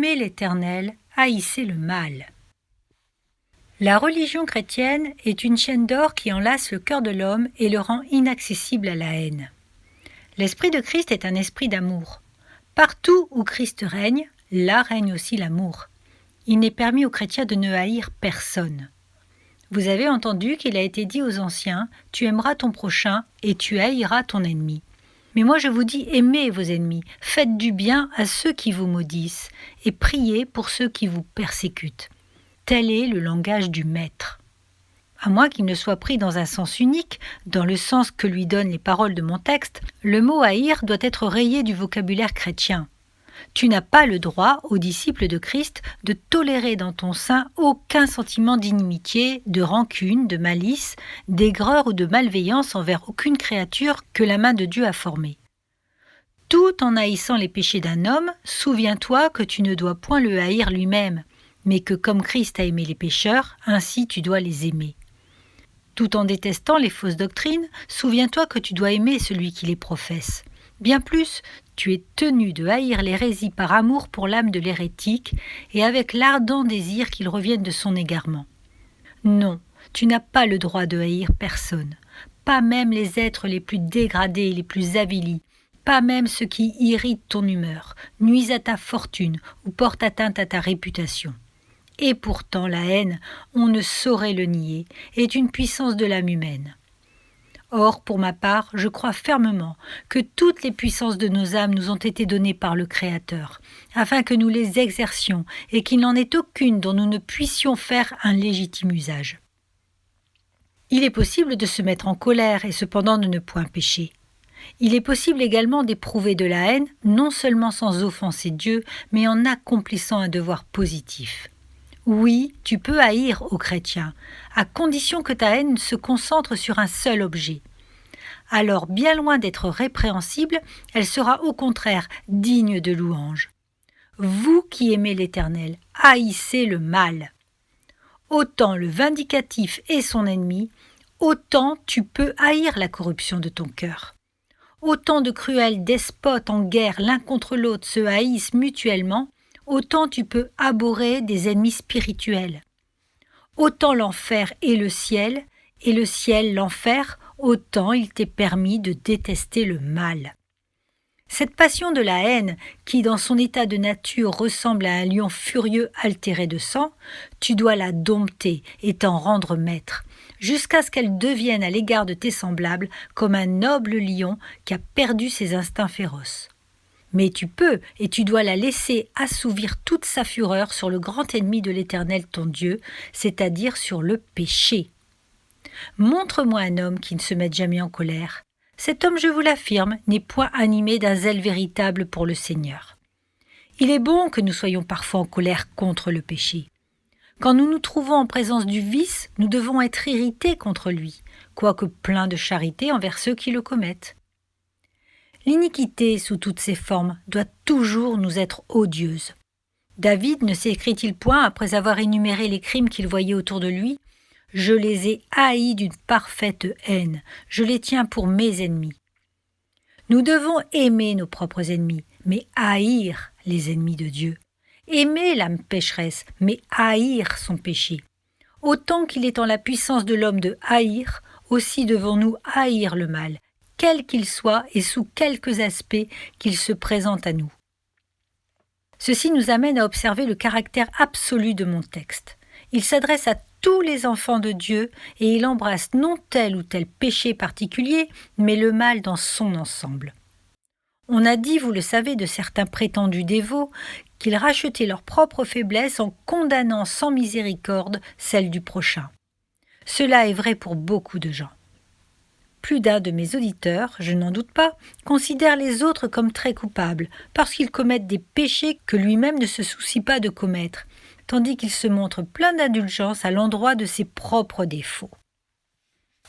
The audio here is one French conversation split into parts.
Aimez l'Éternel, haïssez le mal. La religion chrétienne est une chaîne d'or qui enlace le cœur de l'homme et le rend inaccessible à la haine. L'esprit de Christ est un esprit d'amour. Partout où Christ règne, là règne aussi l'amour. Il n'est permis aux chrétiens de ne haïr personne. Vous avez entendu qu'il a été dit aux anciens « Tu aimeras ton prochain et tu haïras ton ennemi ». Mais moi je vous dis, aimez vos ennemis, faites du bien à ceux qui vous maudissent, et priez pour ceux qui vous persécutent. Tel est le langage du Maître. À moins qu'il ne soit pris dans un sens unique, dans le sens que lui donnent les paroles de mon texte, le mot haïr doit être rayé du vocabulaire chrétien. Tu n'as pas le droit, aux disciples de Christ, de tolérer dans ton sein aucun sentiment d'inimitié, de rancune, de malice, d'aigreur ou de malveillance envers aucune créature que la main de Dieu a formée. Tout en haïssant les péchés d'un homme, souviens-toi que tu ne dois point le haïr lui-même, mais que comme Christ a aimé les pécheurs, ainsi tu dois les aimer. Tout en détestant les fausses doctrines, souviens-toi que tu dois aimer celui qui les professe. Bien plus, tu es tenu de haïr l'hérésie par amour pour l'âme de l'hérétique et avec l'ardent désir qu'il revienne de son égarement. Non, tu n'as pas le droit de haïr personne, pas même les êtres les plus dégradés et les plus avilis, pas même ceux qui irritent ton humeur, nuisent à ta fortune ou portent atteinte à ta réputation. Et pourtant la haine, on ne saurait le nier, est une puissance de l'âme humaine. Or, pour ma part, je crois fermement que toutes les puissances de nos âmes nous ont été données par le Créateur, afin que nous les exercions et qu'il n'en ait aucune dont nous ne puissions faire un légitime usage. Il est possible de se mettre en colère et cependant de ne point pécher. Il est possible également d'éprouver de la haine, non seulement sans offenser Dieu, mais en accomplissant un devoir positif. Oui, tu peux haïr aux chrétiens, à condition que ta haine se concentre sur un seul objet. Alors, bien loin d'être répréhensible, elle sera au contraire digne de louange. Vous qui aimez l'Éternel, haïssez le mal. Autant le vindicatif est son ennemi, autant tu peux haïr la corruption de ton cœur. Autant de cruels despotes en guerre l'un contre l'autre se haïssent mutuellement, autant tu peux abhorrer des ennemis spirituels. Autant l'enfer est le ciel, et le ciel l'enfer, autant il t'est permis de détester le mal. Cette passion de la haine, qui dans son état de nature ressemble à un lion furieux altéré de sang, tu dois la dompter et t'en rendre maître, jusqu'à ce qu'elle devienne à l'égard de tes semblables comme un noble lion qui a perdu ses instincts féroces. Mais tu peux et tu dois la laisser assouvir toute sa fureur sur le grand ennemi de l'Éternel ton Dieu, c'est-à-dire sur le péché. Montre-moi un homme qui ne se mette jamais en colère. Cet homme, je vous l'affirme, n'est point animé d'un zèle véritable pour le Seigneur. Il est bon que nous soyons parfois en colère contre le péché. Quand nous nous trouvons en présence du vice, nous devons être irrités contre lui, quoique pleins de charité envers ceux qui le commettent. L'iniquité, sous toutes ses formes, doit toujours nous être odieuse. David ne s'écrit-il point, après avoir énuméré les crimes qu'il voyait autour de lui, « Je les ai haïs d'une parfaite haine, je les tiens pour mes ennemis. » Nous devons aimer nos propres ennemis, mais haïr les ennemis de Dieu. Aimer l'âme pécheresse, mais haïr son péché. Autant qu'il est en la puissance de l'homme de haïr, aussi devons-nous haïr le mal, quel qu'il soit et sous quelques aspects qu'il se présente à nous. Ceci nous amène à observer le caractère absolu de mon texte. Il s'adresse à tous les enfants de Dieu et il embrasse non tel ou tel péché particulier, mais le mal dans son ensemble. On a dit, vous le savez, de certains prétendus dévots, qu'ils rachetaient leur propre faiblesse en condamnant sans miséricorde celle du prochain. Cela est vrai pour beaucoup de gens. Plus d'un de mes auditeurs, je n'en doute pas, considère les autres comme très coupables, parce qu'ils commettent des péchés que lui-même ne se soucie pas de commettre, tandis qu'il se montre plein d'indulgence à l'endroit de ses propres défauts.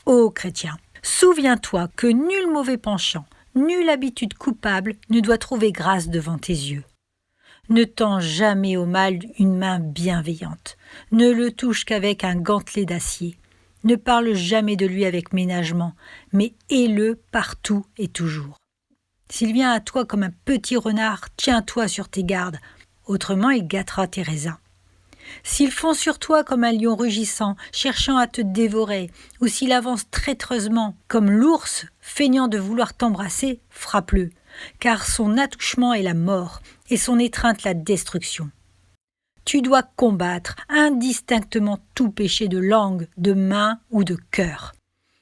Ô chrétien, souviens-toi que nul mauvais penchant, nulle habitude coupable ne doit trouver grâce devant tes yeux. Ne tends jamais au mal une main bienveillante, ne le touche qu'avec un gantelet d'acier. Ne parle jamais de lui avec ménagement, mais hais-le partout et toujours. S'il vient à toi comme un petit renard, tiens-toi sur tes gardes. autrement il gâtera tes raisins. S'il fond sur toi comme un lion rugissant, cherchant à te dévorer, ou s'il avance traîtreusement comme l'ours, feignant de vouloir t'embrasser, frappe-le, car son attouchement est la mort, et son étreinte la destruction. Tu dois combattre indistinctement tout péché de langue, de main ou de cœur.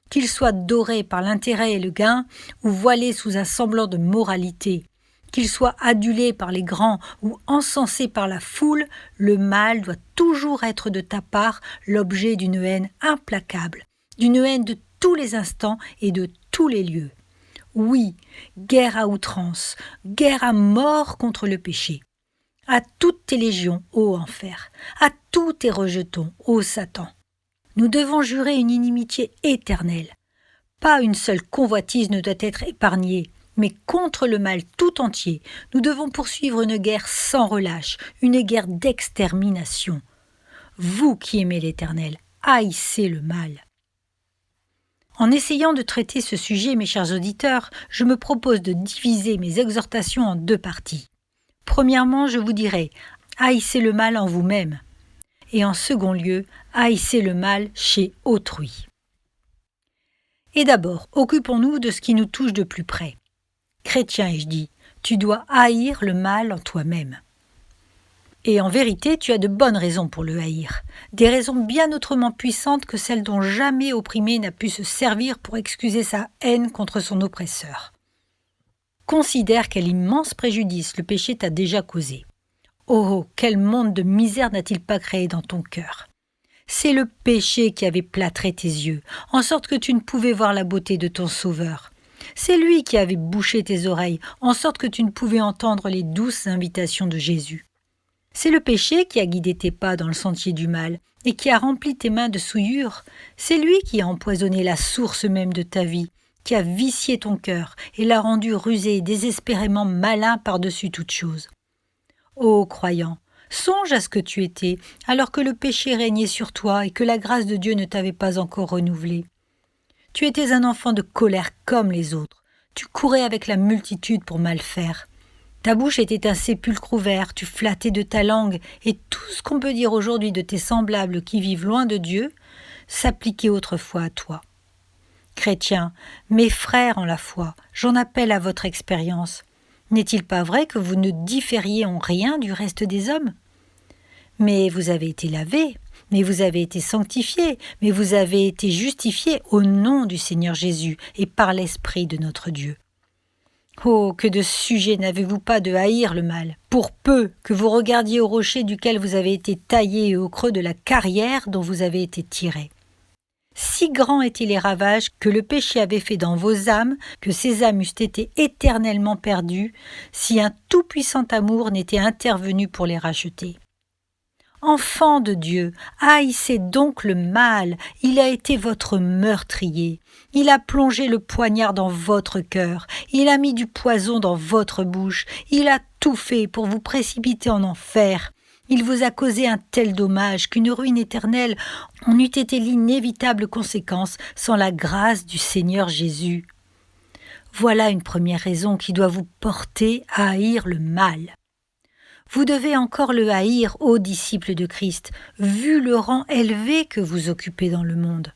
Qu'il soit doré par l'intérêt et le gain, ou voilé sous un semblant de moralité, qu'il soit adulé par les grands ou encensé par la foule, le mal doit toujours être de ta part l'objet d'une haine implacable, d'une haine de tous les instants et de tous les lieux. Oui, guerre à outrance, guerre à mort contre le péché. À toutes tes légions, ô enfer, à tous tes rejetons, ô Satan. Nous devons jurer une inimitié éternelle. Pas une seule convoitise ne doit être épargnée, mais contre le mal tout entier, nous devons poursuivre une guerre sans relâche, une guerre d'extermination. Vous qui aimez l'Éternel, haïssez le mal. En essayant de traiter ce sujet, mes chers auditeurs, je me propose de diviser mes exhortations en 2 parties. Premièrement, je vous dirai, haïssez le mal en vous-même. Et en second lieu, haïssez le mal chez autrui. Et d'abord, occupons-nous de ce qui nous touche de plus près. Chrétien, ai-je dit, tu dois haïr le mal en toi-même. Et en vérité, tu as de bonnes raisons pour le haïr, des raisons bien autrement puissantes que celles dont jamais opprimé n'a pu se servir pour excuser sa haine contre son oppresseur. Considère quel immense préjudice le péché t'a déjà causé. Oh, quel monde de misère n'a-t-il pas créé dans ton cœur? C'est le péché qui avait plâtré tes yeux, en sorte que tu ne pouvais voir la beauté de ton Sauveur. C'est lui qui avait bouché tes oreilles, en sorte que tu ne pouvais entendre les douces invitations de Jésus. C'est le péché qui a guidé tes pas dans le sentier du mal, et qui a rempli tes mains de souillures. C'est lui qui a empoisonné la source même de ta vie, qui a vicié ton cœur, et l'a rendu rusé et désespérément malin par-dessus toute chose. Ô croyant, songe à ce que tu étais, alors que le péché régnait sur toi et que la grâce de Dieu ne t'avait pas encore renouvelé. Tu étais un enfant de colère comme les autres. Tu courais avec la multitude pour mal faire. Ta bouche était un sépulcre ouvert, tu flattais de ta langue, et tout ce qu'on peut dire aujourd'hui de tes semblables qui vivent loin de Dieu s'appliquait autrefois à toi. Chrétiens, mes frères en la foi, j'en appelle à votre expérience. N'est-il pas vrai que vous ne différiez en rien du reste des hommes? Mais vous avez été lavés, mais vous avez été sanctifiés, mais vous avez été justifiés au nom du Seigneur Jésus et par l'Esprit de notre Dieu. Oh, que de sujets n'avez-vous pas de haïr le mal, pour peu que vous regardiez au rocher duquel vous avez été taillés et au creux de la carrière dont vous avez été tirés. Si grands étaient les ravages que le péché avait fait dans vos âmes, que ces âmes eussent été éternellement perdues, si un tout-puissant amour n'était intervenu pour les racheter. Enfants de Dieu, haïssez donc le mal, il a été votre meurtrier. Il a plongé le poignard dans votre cœur, il a mis du poison dans votre bouche, il a tout fait pour vous précipiter en enfer. Il vous a causé un tel dommage qu'une ruine éternelle en eût été l'inévitable conséquence sans la grâce du Seigneur Jésus. Voilà une première raison qui doit vous porter à haïr le mal. Vous devez encore le haïr, ô disciples de Christ, vu le rang élevé que vous occupez dans le monde.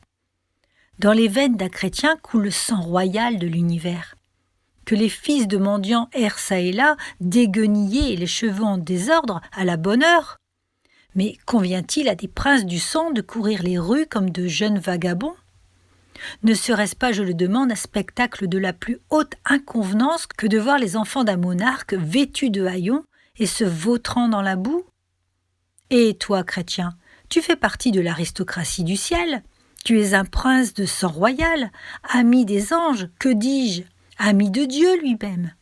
Dans les veines d'un chrétien coule le sang royal de l'univers. Que les fils de mendiants errent çà et là, déguenillés et les cheveux en désordre, à la bonne heure. Mais convient-il à des princes du sang de courir les rues comme de jeunes vagabonds? Ne serait-ce pas, je le demande, un spectacle de la plus haute inconvenance que de voir les enfants d'un monarque vêtus de haillons et se vautrant dans la boue? Et toi, chrétien, tu fais partie de l'aristocratie du ciel. Tu es un prince de sang royal, ami des anges, que dis-je, ami de Dieu lui-même.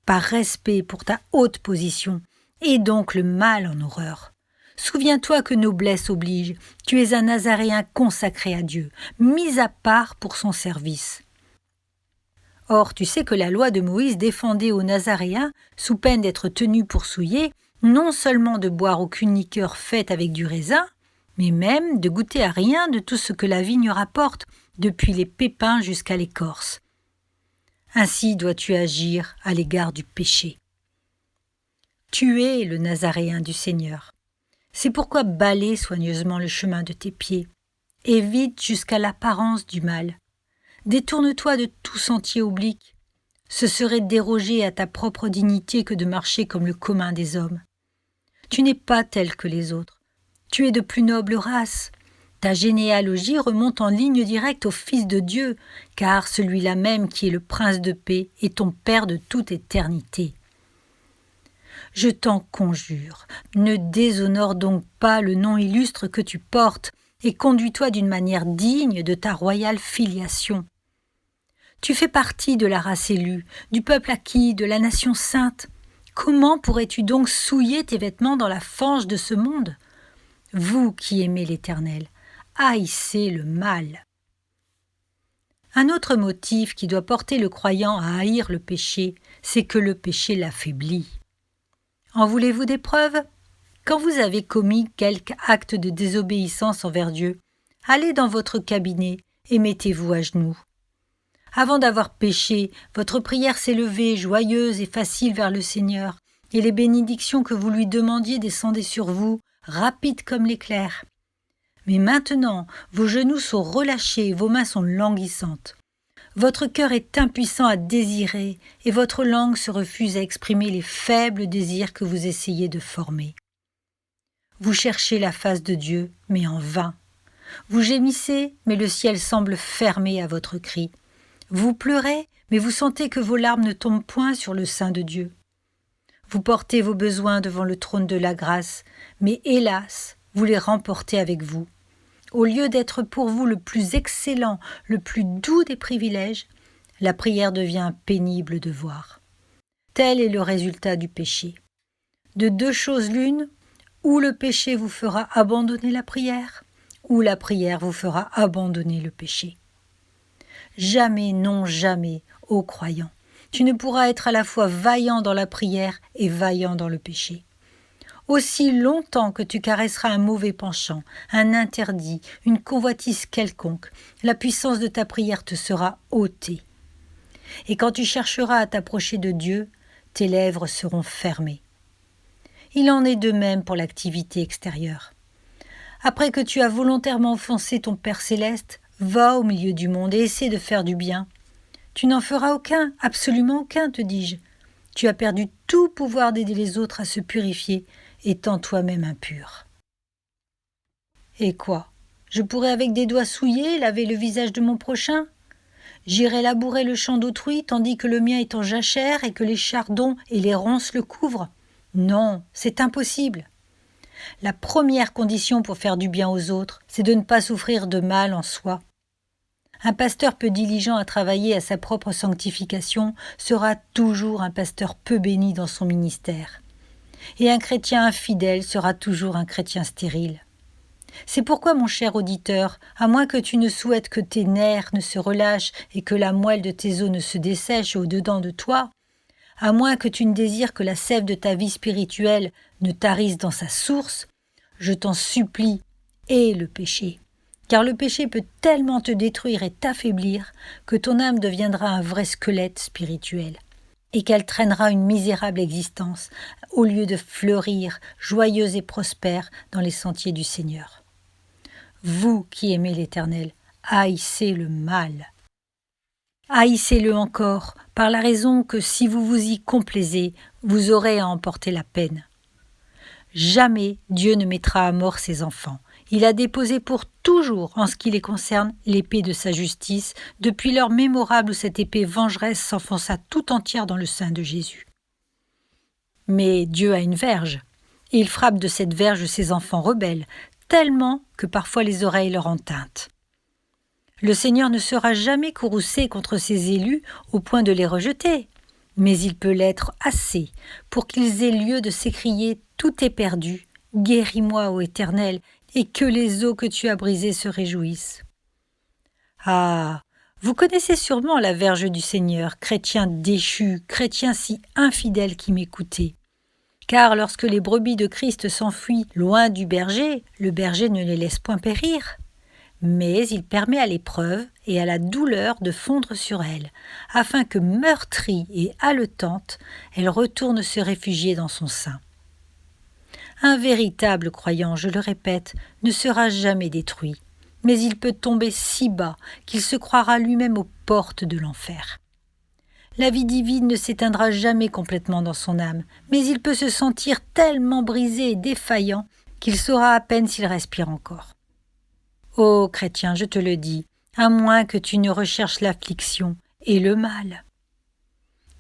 Par respect pour ta haute position, et donc le mal en horreur. Souviens-toi que noblesse oblige, tu es un Nazaréen consacré à Dieu, mis à part pour son service. Or, tu sais que la loi de Moïse défendait aux Nazaréens, sous peine d'être tenus pour souillés, non seulement de boire aucune liqueur faite avec du raisin, mais même de goûter à rien de tout ce que la vigne rapporte, depuis les pépins jusqu'à l'écorce. Ainsi dois-tu agir à l'égard du péché. Tu es le Nazaréen du Seigneur. C'est pourquoi balaie soigneusement le chemin de tes pieds. Évite jusqu'à l'apparence du mal. Détourne-toi de tout sentier oblique. Ce serait déroger à ta propre dignité que de marcher comme le commun des hommes. Tu n'es pas tel que les autres. Tu es de plus noble race. Ta généalogie remonte en ligne directe au Fils de Dieu, car celui-là même qui est le Prince de paix est ton Père de toute éternité. Je t'en conjure, ne déshonore donc pas le nom illustre que tu portes et conduis-toi d'une manière digne de ta royale filiation. Tu fais partie de la race élue, du peuple acquis, de la nation sainte. Comment pourrais-tu donc souiller tes vêtements dans la fange de ce monde? Vous qui aimez l'Éternel, haïssez le mal. Un autre motif qui doit porter le croyant à haïr le péché, c'est que le péché l'affaiblit. En voulez-vous des preuves? Quand vous avez commis quelque acte de désobéissance envers Dieu, allez dans votre cabinet et mettez-vous à genoux. Avant d'avoir péché, votre prière s'est levée, joyeuse et facile vers le Seigneur, et les bénédictions que vous lui demandiez descendaient sur vous, rapides comme l'éclair. Mais maintenant, vos genoux sont relâchés et vos mains sont languissantes. Votre cœur est impuissant à désirer et votre langue se refuse à exprimer les faibles désirs que vous essayez de former. Vous cherchez la face de Dieu, mais en vain. Vous gémissez, mais le ciel semble fermé à votre cri. Vous pleurez, mais vous sentez que vos larmes ne tombent point sur le sein de Dieu. Vous portez vos besoins devant le trône de la grâce, mais hélas, vous les remportez avec vous. Au lieu d'être pour vous le plus excellent, le plus doux des privilèges, la prière devient un pénible devoir. Tel est le résultat du péché. De deux choses l'une, ou le péché vous fera abandonner la prière, ou la prière vous fera abandonner le péché. Jamais, non jamais, ô croyant, tu ne pourras être à la fois vaillant dans la prière et vaillant dans le péché. Aussi longtemps que tu caresseras un mauvais penchant, un interdit, une convoitise quelconque, la puissance de ta prière te sera ôtée. Et quand tu chercheras à t'approcher de Dieu, tes lèvres seront fermées. Il en est de même pour l'activité extérieure. Après que tu as volontairement offensé ton Père céleste, va au milieu du monde et essaie de faire du bien. Tu n'en feras aucun, absolument aucun, te dis-je. Tu as perdu tout pouvoir d'aider les autres à se purifier, étant toi-même impur. Et quoi? Je pourrais avec des doigts souillés laver le visage de mon prochain? J'irai labourer le champ d'autrui tandis que le mien est en jachère et que les chardons et les ronces le couvrent? Non, c'est impossible. La première condition pour faire du bien aux autres, c'est de ne pas souffrir de mal en soi. Un pasteur peu diligent à travailler à sa propre sanctification sera toujours un pasteur peu béni dans son ministère. Et un chrétien infidèle sera toujours un chrétien stérile. C'est pourquoi, mon cher auditeur, à moins que tu ne souhaites que tes nerfs ne se relâchent et que la moelle de tes os ne se dessèche au-dedans de toi, à moins que tu ne désires que la sève de ta vie spirituelle ne tarisse dans sa source, je t'en supplie, hais le péché. Car le péché peut tellement te détruire et t'affaiblir que ton âme deviendra un vrai squelette spirituel et qu'elle traînera une misérable existence au lieu de fleurir, joyeuse et prospère, dans les sentiers du Seigneur. Vous qui aimez l'Éternel, haïssez le mal. Haïssez-le encore, par la raison que si vous vous y complaisez, vous aurez à en porter la peine. Jamais Dieu ne mettra à mort ses enfants. Il a déposé pour toujours, en ce qui les concerne, l'épée de sa justice, depuis l'heure mémorable où cette épée vengeresse s'enfonça tout entière dans le sein de Jésus. Mais Dieu a une verge, et il frappe de cette verge ses enfants rebelles, tellement que parfois les oreilles leur en teintent. Le Seigneur ne sera jamais courroucé contre ses élus au point de les rejeter, mais il peut l'être assez pour qu'ils aient lieu de s'écrier « Tout est perdu, guéris-moi, ô Éternel !» et que les os que tu as brisés se réjouissent. Ah, vous connaissez sûrement la verge du Seigneur, chrétien déchu, chrétien si infidèle qui m'écoutez. Car lorsque les brebis de Christ s'enfuient loin du berger, le berger ne les laisse point périr. mais il permet à l'épreuve et à la douleur de fondre sur elle, afin que, meurtrie et haletante, elle retourne se réfugier dans son sein. Un véritable croyant, je le répète, ne sera jamais détruit, mais il peut tomber si bas qu'il se croira lui-même aux portes de l'enfer. La vie divine ne s'éteindra jamais complètement dans son âme, mais il peut se sentir tellement brisé et défaillant qu'il saura à peine s'il respire encore. Ô chrétien, je te le dis, à moins que tu ne recherches l'affliction et le mal.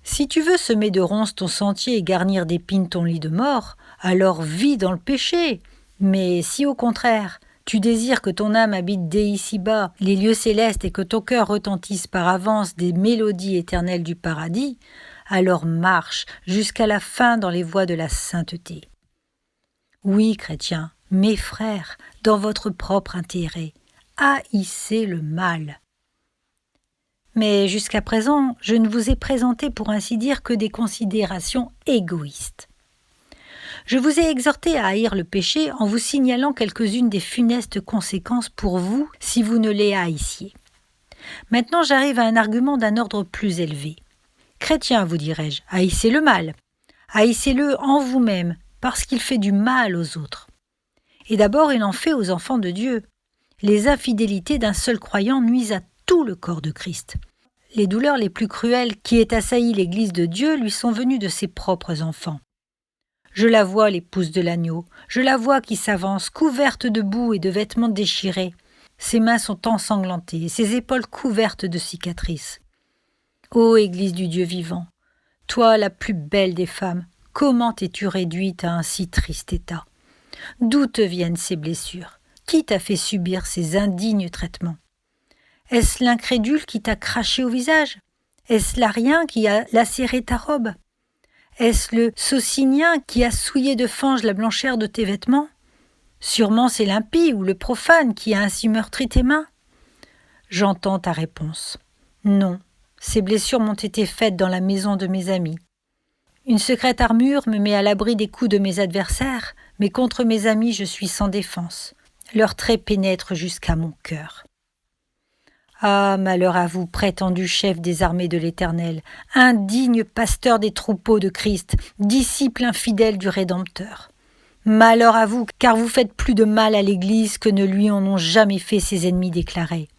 Si tu veux semer de ronces ton sentier et garnir d'épines ton lit de mort, alors vis dans le péché. Mais si au contraire, tu désires que ton âme habite dès ici-bas les lieux célestes et que ton cœur retentisse par avance des mélodies éternelles du paradis, alors marche jusqu'à la fin dans les voies de la sainteté. Oui, chrétiens, mes frères, dans votre propre intérêt, haïssez le mal. Mais jusqu'à présent, je ne vous ai présenté pour ainsi dire que des considérations égoïstes. Je vous ai exhorté à haïr le péché en vous signalant quelques-unes des funestes conséquences pour vous si vous ne les haïssiez. Maintenant j'arrive à un argument d'un ordre plus élevé. Chrétiens, vous dirais-je, haïssez le mal. Haïssez-le en vous-même, parce qu'il fait du mal aux autres. Et d'abord il en fait aux enfants de Dieu. Les infidélités d'un seul croyant nuisent à tout le corps de Christ. Les douleurs les plus cruelles qui aient assailli l'Église de Dieu lui sont venues de ses propres enfants. Je la vois, l'épouse de l'agneau, je la vois qui s'avance, couverte de boue et de vêtements déchirés. Ses mains sont ensanglantées, ses épaules couvertes de cicatrices. Ô Église du Dieu vivant, toi la plus belle des femmes, comment es-tu réduite à un si triste état? D'où te viennent ces blessures? Qui t'a fait subir ces indignes traitements? Est-ce l'incrédule qui t'a craché au visage? Est-ce l'arien qui a lacéré ta robe? Est-ce le Socinien qui a souillé de fange la blancheur de tes vêtements? Sûrement c'est l'impie ou le profane qui a ainsi meurtri tes mains. J'entends ta réponse. Non, ces blessures m'ont été faites dans la maison de mes amis. Une secrète armure me met à l'abri des coups de mes adversaires, mais contre mes amis je suis sans défense. Leurs traits pénètrent jusqu'à mon cœur. Ah, malheur à vous, prétendu chef des armées de l'Éternel, indigne pasteur des troupeaux de Christ, disciple infidèle du Rédempteur. Malheur à vous, car vous faites plus de mal à l'Église que ne lui en ont jamais fait ses ennemis déclarés.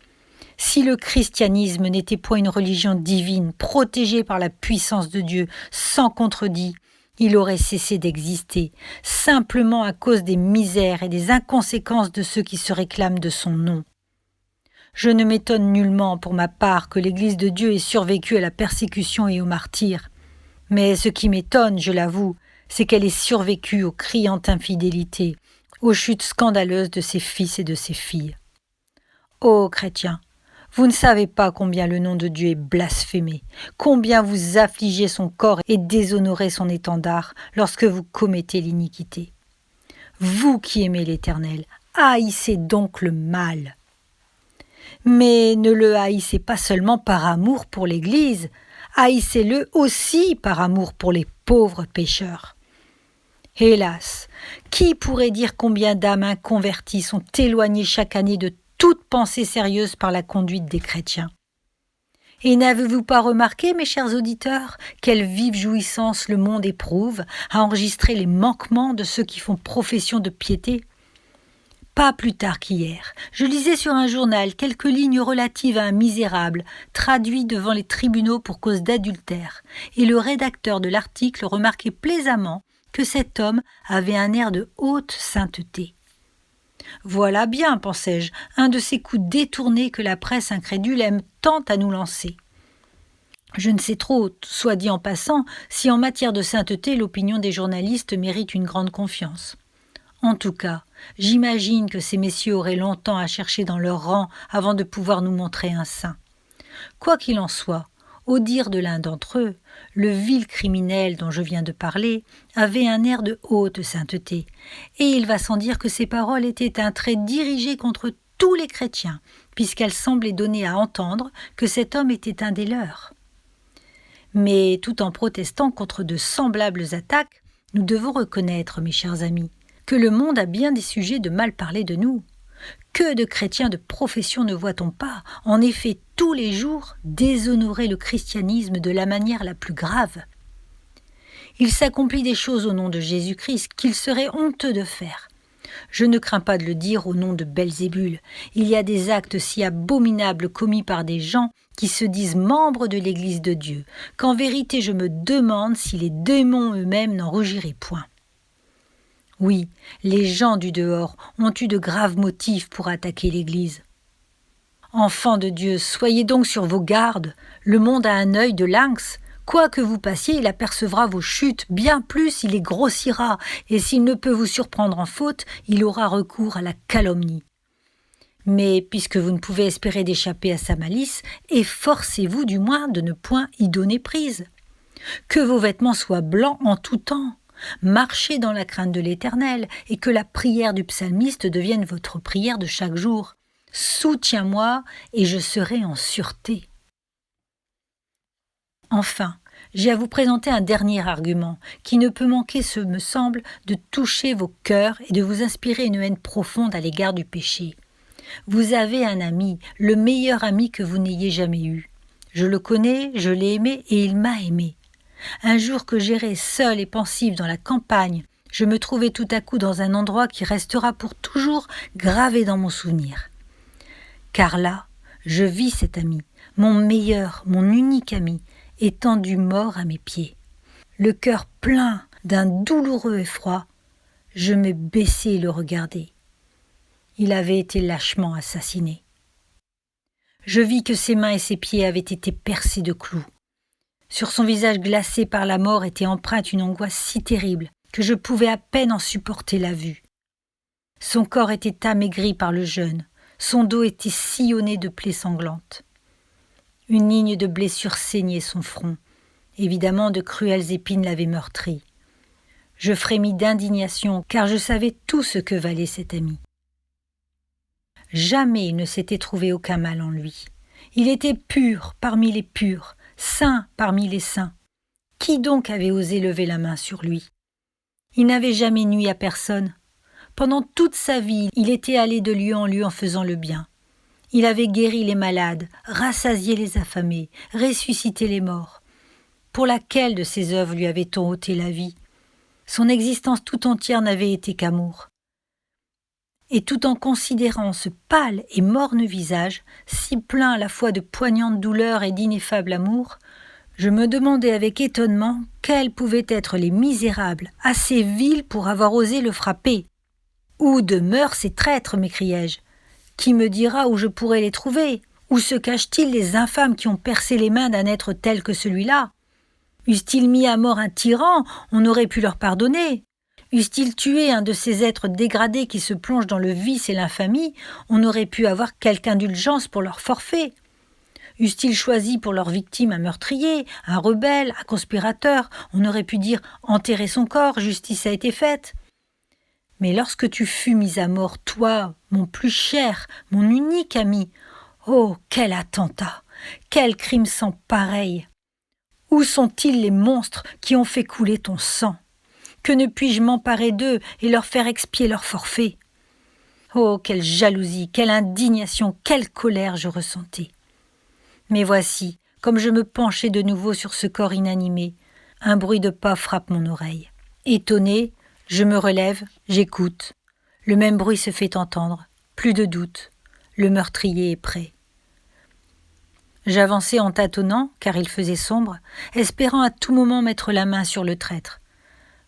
Si le christianisme n'était point une religion divine, protégée par la puissance de Dieu, sans contredit, il aurait cessé d'exister, simplement à cause des misères et des inconséquences de ceux qui se réclament de son nom. Je ne m'étonne nullement pour ma part que l'Église de Dieu ait survécu à la persécution et au martyre. Mais ce qui m'étonne, je l'avoue, c'est qu'elle ait survécu aux criantes infidélités, aux chutes scandaleuses de ses fils et de ses filles. Ô chrétiens, vous ne savez pas combien le nom de Dieu est blasphémé, combien vous affligez son corps et déshonorez son étendard lorsque vous commettez l'iniquité. Vous qui aimez l'Éternel, haïssez donc le mal. Mais ne le haïssez pas seulement par amour pour l'Église, haïssez-le aussi par amour pour les pauvres pécheurs. Hélas, qui pourrait dire combien d'âmes inconverties sont éloignées chaque année de toute pensée sérieuse par la conduite des chrétiens? Et n'avez-vous pas remarqué, mes chers auditeurs, quelle vive jouissance le monde éprouve à enregistrer les manquements de ceux qui font profession de piété? Pas plus tard qu'hier, je lisais sur un journal quelques lignes relatives à un misérable traduit devant les tribunaux pour cause d'adultère, et le rédacteur de l'article remarquait plaisamment que cet homme avait un air de haute sainteté. Voilà bien, pensais-je, un de ces coups détournés que la presse incrédule aime tant à nous lancer. Je ne sais trop, soit dit en passant, si en matière de sainteté l'opinion des journalistes mérite une grande confiance. En tout cas, j'imagine que ces messieurs auraient longtemps à chercher dans leur rang avant de pouvoir nous montrer un saint. Quoi qu'il en soit, au dire de l'un d'entre eux, le vil criminel dont je viens de parler avait un air de haute sainteté, et il va sans dire que ses paroles étaient un trait dirigé contre tous les chrétiens, puisqu'elles semblaient donner à entendre que cet homme était un des leurs. Mais tout en protestant contre de semblables attaques, nous devons reconnaître, mes chers amis, que le monde a bien des sujets de mal parler de nous. Que de chrétiens de profession ne voit-on pas, en effet, tous les jours, déshonorer le christianisme de la manière la plus grave? Il s'accomplit des choses au nom de Jésus-Christ qu'il serait honteux de faire. Je ne crains pas de le dire au nom de Belzébul. Il y a des actes si abominables commis par des gens qui se disent membres de l'Église de Dieu, qu'en vérité je me demande si les démons eux-mêmes n'en rougiraient point. Oui, les gens du dehors ont eu de graves motifs pour attaquer l'Église. Enfants de Dieu, soyez donc sur vos gardes. Le monde a un œil de lynx. Quoi que vous passiez, il apercevra vos chutes. Bien plus, il les grossira. Et s'il ne peut vous surprendre en faute, il aura recours à la calomnie. Mais puisque vous ne pouvez espérer d'échapper à sa malice, efforcez-vous du moins de ne point y donner prise. Que vos vêtements soient blancs en tout temps. Marchez dans la crainte de l'Éternel, et que la prière du psalmiste devienne votre prière de chaque jour. Soutiens-moi, et je serai en sûreté. Enfin, j'ai à vous présenter un dernier argument, qui ne peut manquer, ce me semble, de toucher vos cœurs et de vous inspirer une haine profonde à l'égard du péché. Vous avez un ami, le meilleur ami que vous n'ayez jamais eu. Je le connais, je l'ai aimé, et il m'a aimé. Un jour que j'errais seule et pensive dans la campagne, je me trouvai tout à coup dans un endroit qui restera pour toujours gravé dans mon souvenir. Car là, je vis cet ami, mon meilleur, mon unique ami, étendu mort à mes pieds. Le cœur plein d'un douloureux effroi, je me baissai et le regardai. Il avait été lâchement assassiné. Je vis que ses mains et ses pieds avaient été percés de clous. Sur son visage glacé par la mort était empreinte une angoisse si terrible que je pouvais à peine en supporter la vue. Son corps était amaigri par le jeûne, son dos était sillonné de plaies sanglantes. Une ligne de blessures saignait son front. Évidemment, de cruelles épines l'avaient meurtri. Je frémis d'indignation, car je savais tout ce que valait cet ami. Jamais il ne s'était trouvé aucun mal en lui. Il était pur parmi les purs, saint parmi les saints. Qui donc avait osé lever la main sur lui? Il n'avait jamais nui à personne. Pendant toute sa vie, il était allé de lieu en faisant le bien. Il avait guéri les malades, rassasié les affamés, ressuscité les morts. Pour laquelle de ses œuvres lui avait-on ôté la vie? Son existence tout entière n'avait été qu'amour. Et tout en considérant ce pâle et morne visage, si plein à la fois de poignante douleur et d'ineffable amour, je me demandais avec étonnement quels pouvaient être les misérables, assez vils pour avoir osé le frapper. « Où demeurent ces traîtres » m'écriai-je. « Qui me dira où je pourrais les trouver? Où se cachent-ils les infâmes qui ont percé les mains d'un être tel que celui-là? Eussent-ils mis à mort un tyran, on aurait pu leur pardonner. Eussent-ils tué un de ces êtres dégradés qui se plongent dans le vice et l'infamie, on aurait pu avoir quelque indulgence pour leur forfait. Eussent-ils choisi pour leur victime un meurtrier, un rebelle, un conspirateur, on aurait pu dire « enterrer son corps, justice a été faite ». Mais lorsque tu fus mis à mort, toi, mon plus cher, mon unique ami, oh, quel attentat, quel crime sans pareil! Où sont-ils les monstres qui ont fait couler ton sang? Que ne puis-je m'emparer d'eux et leur faire expier leur forfait? Oh, quelle jalousie, quelle indignation, quelle colère je ressentais! Mais voici, comme je me penchais de nouveau sur ce corps inanimé, un bruit de pas frappe mon oreille. Étonné, je me relève, j'écoute. Le même bruit se fait entendre, plus de doute. Le meurtrier est prêt. J'avançai en tâtonnant, car il faisait sombre, espérant à tout moment mettre la main sur le traître.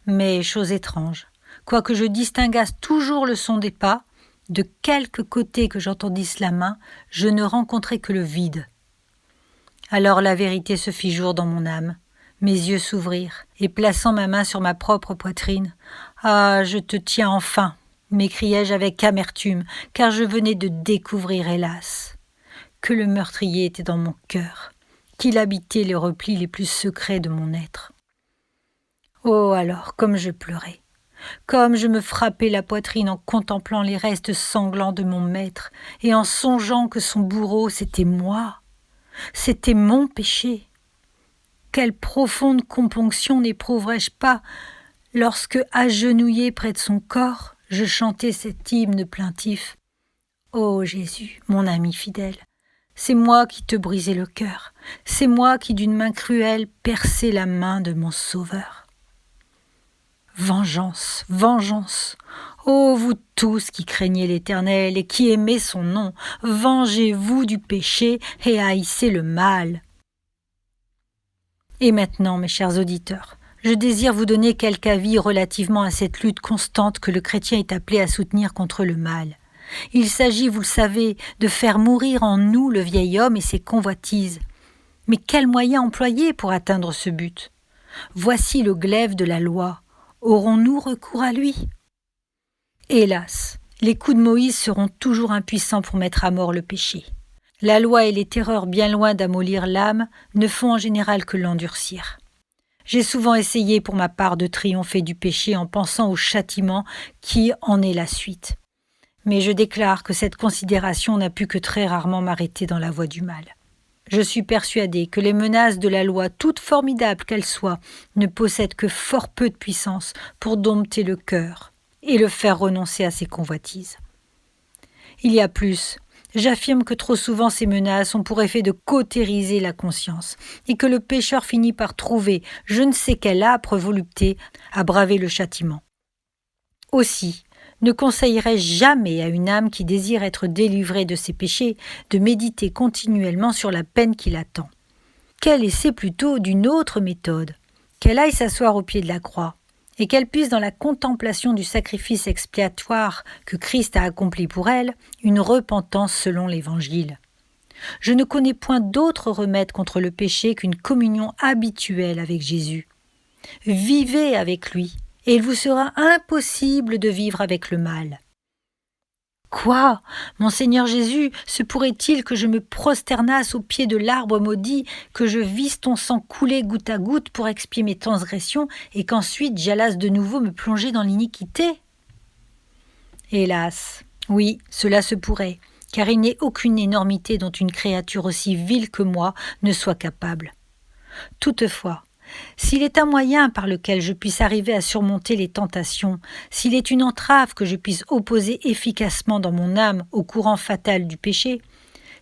Mais, chose étrange, quoique je distinguasse toujours le son des pas, de quelque côté que j'entendisse la main, je ne rencontrai que le vide. Alors la vérité se fit jour dans mon âme. Mes yeux s'ouvrirent, et plaçant ma main sur ma propre poitrine, « Ah, je te tiens enfin !» m'écriai-je avec amertume, car je venais de découvrir, hélas, que le meurtrier était dans mon cœur, qu'il habitait les replis les plus secrets de mon être. Oh alors, comme je pleurais, comme je me frappais la poitrine en contemplant les restes sanglants de mon maître et en songeant que son bourreau, c'était moi, c'était mon péché. Quelle profonde componction n'éprouverais-je pas lorsque, agenouillé près de son corps, je chantais cet hymne plaintif. Ô Jésus, mon ami fidèle, c'est moi qui te brisai le cœur, c'est moi qui d'une main cruelle perçai la main de mon Sauveur. Vengeance, vengeance, ô vous tous qui craignez l'Éternel et qui aimez son nom, vengez-vous du péché et haïssez le mal. Et maintenant, mes chers auditeurs, je désire vous donner quelques avis relativement à cette lutte constante que le chrétien est appelé à soutenir contre le mal. Il s'agit, vous le savez, de faire mourir en nous le vieil homme et ses convoitises. Mais quels moyens employer pour atteindre ce but ? Voici le glaive de la loi. Aurons-nous recours à lui ? Hélas, les coups de Moïse seront toujours impuissants pour mettre à mort le péché. La loi et les terreurs, bien loin d'amollir l'âme, ne font en général que l'endurcir. J'ai souvent essayé pour ma part de triompher du péché en pensant au châtiment qui en est la suite. Mais je déclare que cette considération n'a pu que très rarement m'arrêter dans la voie du mal. Je suis persuadé que les menaces de la loi, toutes formidables qu'elles soient, ne possèdent que fort peu de puissance pour dompter le cœur et le faire renoncer à ses convoitises. Il y a plus. J'affirme que trop souvent ces menaces ont pour effet de cautériser la conscience et que le pécheur finit par trouver je ne sais quelle âpre volupté à braver le châtiment. Aussi, ne conseillerais jamais à une âme qui désire être délivrée de ses péchés de méditer continuellement sur la peine qui l'attend. Qu'elle essaie plutôt d'une autre méthode, qu'elle aille s'asseoir au pied de la croix, et qu'elle puisse dans la contemplation du sacrifice expiatoire que Christ a accompli pour elle, une repentance selon l'Évangile. Je ne connais point d'autre remède contre le péché qu'une communion habituelle avec Jésus. Vivez avec lui, et il vous sera impossible de vivre avec le mal. Quoi, mon Seigneur Jésus, se pourrait-il que je me prosternasse au pied de l'arbre maudit, que je visse ton sang couler goutte à goutte pour expier mes transgressions, et qu'ensuite j'allasse de nouveau me plonger dans l'iniquité ? Hélas, oui, cela se pourrait, car il n'est aucune énormité dont une créature aussi vile que moi ne soit capable. Toutefois, s'il est un moyen par lequel je puisse arriver à surmonter les tentations, s'il est une entrave que je puisse opposer efficacement dans mon âme au courant fatal du péché,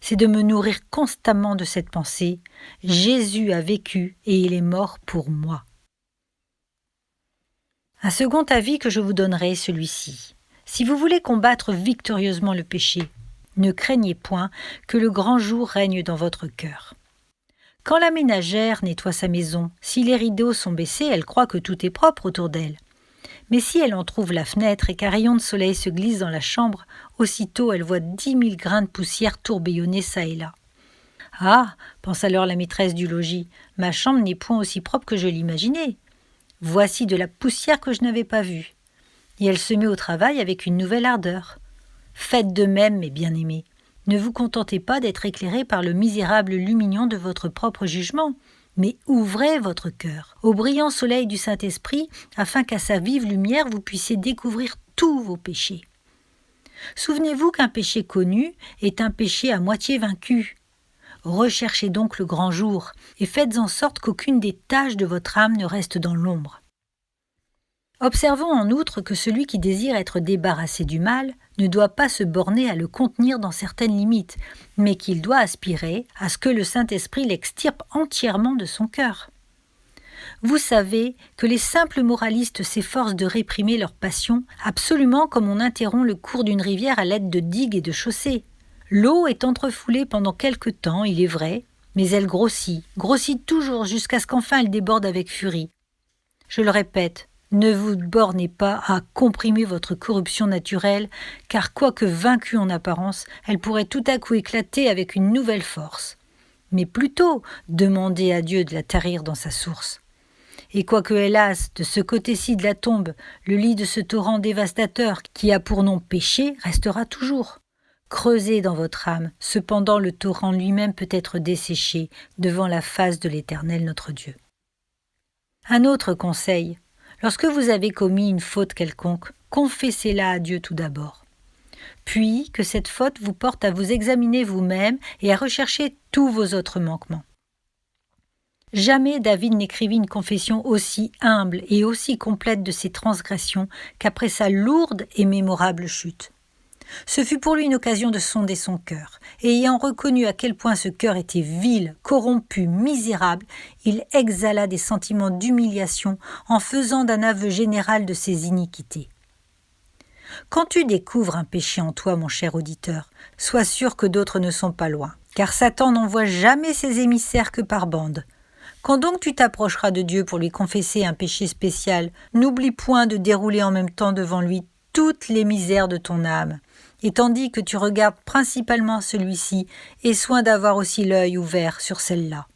c'est de me nourrir constamment de cette pensée « Jésus a vécu et il est mort pour moi ». Un second avis que je vous donnerai est celui-ci. Si vous voulez combattre victorieusement le péché, ne craignez point que le grand jour règne dans votre cœur. Quand la ménagère nettoie sa maison, si les rideaux sont baissés, elle croit que tout est propre autour d'elle. Mais si elle entr'ouvre la fenêtre et qu'un rayon de soleil se glisse dans la chambre, aussitôt elle voit 10 000 grains de poussière tourbillonner çà et là. « Ah !» pense alors la maîtresse du logis, « ma chambre n'est point aussi propre que je l'imaginais. Voici de la poussière que je n'avais pas vue. » Et elle se met au travail avec une nouvelle ardeur. Faites de même, mes bien-aimés. Ne vous contentez pas d'être éclairés par le misérable lumignon de votre propre jugement, mais ouvrez votre cœur au brillant soleil du Saint-Esprit afin qu'à sa vive lumière vous puissiez découvrir tous vos péchés. Souvenez-vous qu'un péché connu est un péché à moitié vaincu. Recherchez donc le grand jour et faites en sorte qu'aucune des taches de votre âme ne reste dans l'ombre. Observons en outre que celui qui désire être débarrassé du mal ne doit pas se borner à le contenir dans certaines limites, mais qu'il doit aspirer à ce que le Saint-Esprit l'extirpe entièrement de son cœur. Vous savez que les simples moralistes s'efforcent de réprimer leurs passions absolument comme on interrompt le cours d'une rivière à l'aide de digues et de chaussées. L'eau est entrefoulée pendant quelque temps, il est vrai, mais elle grossit toujours jusqu'à ce qu'enfin elle déborde avec furie. Je le répète, ne vous bornez pas à comprimer votre corruption naturelle, car quoique vaincue en apparence, elle pourrait tout à coup éclater avec une nouvelle force. Mais plutôt, demandez à Dieu de la tarir dans sa source. Et quoique, hélas, de ce côté-ci de la tombe, le lit de ce torrent dévastateur qui a pour nom péché restera toujours. Creusez dans votre âme, cependant le torrent lui-même peut être desséché devant la face de l'Éternel notre Dieu. Un autre conseil. Lorsque vous avez commis une faute quelconque, confessez-la à Dieu tout d'abord. Puis que cette faute vous porte à vous examiner vous-même et à rechercher tous vos autres manquements. Jamais David n'écrivit une confession aussi humble et aussi complète de ses transgressions qu'après sa lourde et mémorable chute. Ce fut pour lui une occasion de sonder son cœur, et ayant reconnu à quel point ce cœur était vil, corrompu, misérable, il exhala des sentiments d'humiliation en faisant d'un aveu général de ses iniquités. Quand tu découvres un péché en toi, mon cher auditeur, sois sûr que d'autres ne sont pas loin, car Satan n'envoie jamais ses émissaires que par bande. Quand donc tu t'approcheras de Dieu pour lui confesser un péché spécial, n'oublie point de dérouler en même temps devant lui toutes les misères de ton âme. Et tandis que tu regardes principalement celui-ci, aie soin d'avoir aussi l'œil ouvert sur celle-là.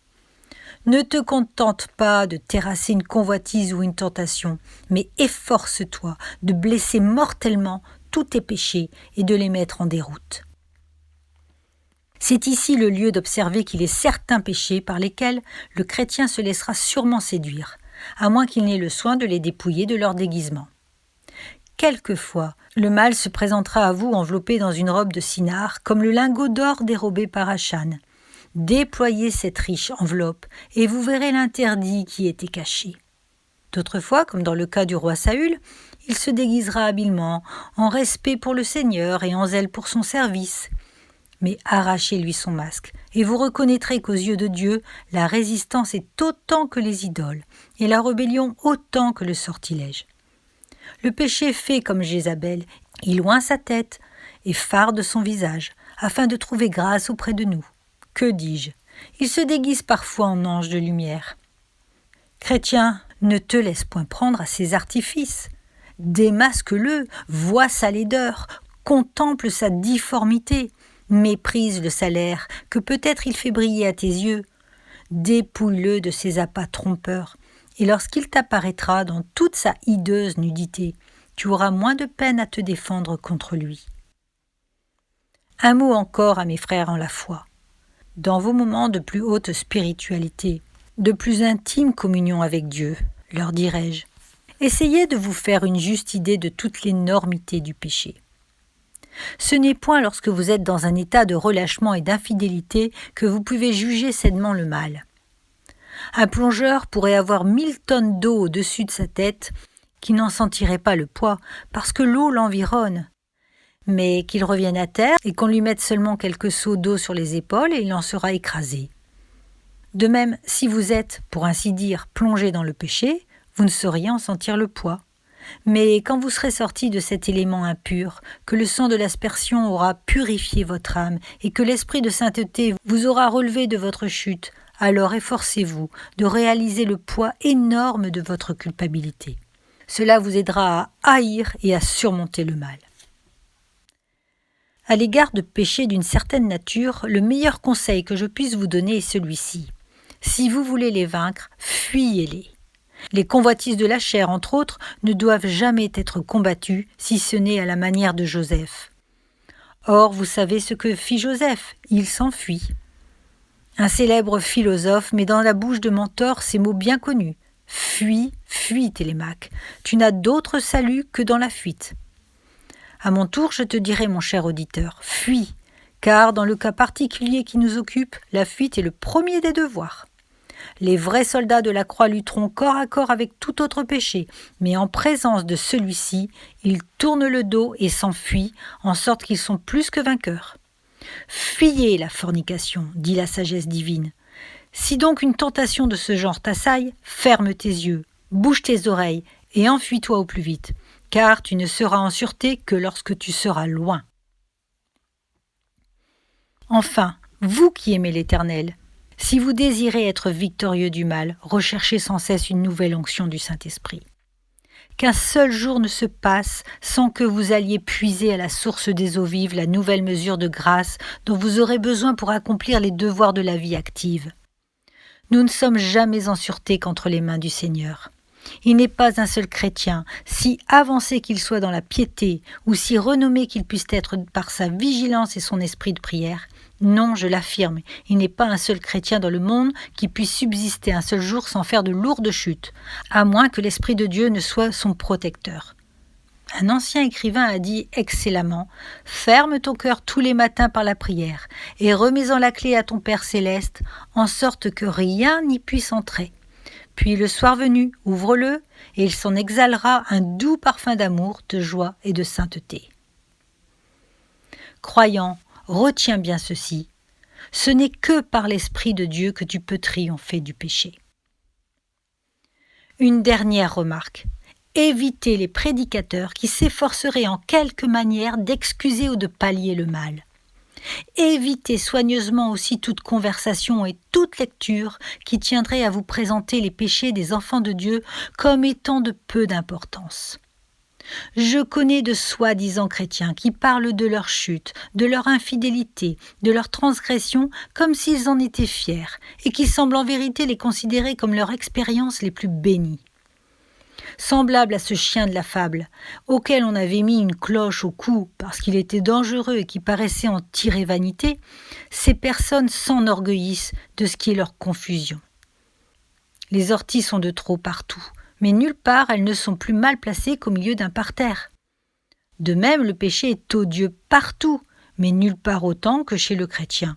Ne te contente pas de terrasser une convoitise ou une tentation, mais efforce-toi de blesser mortellement tous tes péchés et de les mettre en déroute. C'est ici le lieu d'observer qu'il est certains péchés par lesquels le chrétien se laissera sûrement séduire, à moins qu'il n'ait le soin de les dépouiller de leur déguisement. Quelquefois, le mal se présentera à vous enveloppé dans une robe de cynar, comme le lingot d'or dérobé par Achan. Déployez cette riche enveloppe, et vous verrez l'interdit qui était caché. D'autres fois, comme dans le cas du roi Saül, il se déguisera habilement, en respect pour le Seigneur et en zèle pour son service. Mais arrachez-lui son masque, et vous reconnaîtrez qu'aux yeux de Dieu, la résistance est autant que les idoles, et la rébellion autant que le sortilège. Le péché fait comme Jézabel, il oint sa tête et farde son visage, afin de trouver grâce auprès de nous. Que dis-je ? Il se déguise parfois en ange de lumière. Chrétien, ne te laisse point prendre à ses artifices. Démasque-le, vois sa laideur, contemple sa difformité, méprise le salaire que peut-être il fait briller à tes yeux. Dépouille-le de ses appâts trompeurs, et lorsqu'il t'apparaîtra dans toute sa hideuse nudité, tu auras moins de peine à te défendre contre lui. Un mot encore à mes frères en la foi. Dans vos moments de plus haute spiritualité, de plus intime communion avec Dieu, leur dirai-je, essayez de vous faire une juste idée de toute l'énormité du péché. Ce n'est point lorsque vous êtes dans un état de relâchement et d'infidélité que vous pouvez juger sainement le mal. Un plongeur pourrait avoir 1000 tonnes d'eau au-dessus de sa tête qui n'en sentirait pas le poids parce que l'eau l'environne. Mais qu'il revienne à terre et qu'on lui mette seulement quelques seaux d'eau sur les épaules et il en sera écrasé. De même, si vous êtes, pour ainsi dire, plongé dans le péché, vous ne sauriez en sentir le poids. Mais quand vous serez sorti de cet élément impur, que le sang de l'aspersion aura purifié votre âme et que l'esprit de sainteté vous aura relevé de votre chute, alors efforcez-vous de réaliser le poids énorme de votre culpabilité. Cela vous aidera à haïr et à surmonter le mal. À l'égard de péchés d'une certaine nature, le meilleur conseil que je puisse vous donner est celui-ci. Si vous voulez les vaincre, fuyez-les. Les convoitises de la chair, entre autres, ne doivent jamais être combattues, si ce n'est à la manière de Joseph. Or, vous savez ce que fit Joseph, il s'enfuit. Un célèbre philosophe met dans la bouche de Mentor ces mots bien connus. « Fuis, fuis, Télémaque, tu n'as d'autre salut que dans la fuite. » À mon tour, je te dirai, mon cher auditeur, fuis, car dans le cas particulier qui nous occupe, la fuite est le premier des devoirs. Les vrais soldats de la croix lutteront corps à corps avec tout autre péché, mais en présence de celui-ci, ils tournent le dos et s'enfuient, en sorte qu'ils sont plus que vainqueurs. Fuyez la fornication, dit la sagesse divine. Si donc une tentation de ce genre t'assaille, ferme tes yeux, bouge tes oreilles et enfuis-toi au plus vite, car tu ne seras en sûreté que lorsque tu seras loin. Enfin, vous qui aimez l'Éternel, si vous désirez être victorieux du mal, recherchez sans cesse une nouvelle onction du Saint-Esprit. Qu'un seul jour ne se passe sans que vous alliez puiser à la source des eaux vives la nouvelle mesure de grâce dont vous aurez besoin pour accomplir les devoirs de la vie active. Nous ne sommes jamais en sûreté qu'entre les mains du Seigneur. Il n'est pas un seul chrétien, si avancé qu'il soit dans la piété, ou si renommé qu'il puisse être par sa vigilance et son esprit de prière. Non, je l'affirme, il n'est pas un seul chrétien dans le monde qui puisse subsister un seul jour sans faire de lourdes chutes, à moins que l'Esprit de Dieu ne soit son protecteur. Un ancien écrivain a dit excellemment « Ferme ton cœur tous les matins par la prière, et remets-en la clé à ton Père céleste, en sorte que rien n'y puisse entrer. Puis le soir venu, ouvre-le, et il s'en exhalera un doux parfum d'amour, de joie et de sainteté. » Croyant, retiens bien ceci. Ce n'est que par l'Esprit de Dieu que tu peux triompher du péché. Une dernière remarque. Évitez les prédicateurs qui s'efforceraient en quelque manière d'excuser ou de pallier le mal. Évitez soigneusement aussi toute conversation et toute lecture qui tiendrait à vous présenter les péchés des enfants de Dieu comme étant de peu d'importance. Je connais de soi-disant chrétiens qui parlent de leur chute, de leur infidélité, de leur transgression comme s'ils en étaient fiers et qui semblent en vérité les considérer comme leurs expériences les plus bénies. Semblable à ce chien de la fable, auquel on avait mis une cloche au cou parce qu'il était dangereux et qui paraissait en tirer vanité, ces personnes s'enorgueillissent de ce qui est leur confusion. Les orties sont de trop partout, mais nulle part elles ne sont plus mal placées qu'au milieu d'un parterre. De même, le péché est odieux partout, mais nulle part autant que chez le chrétien.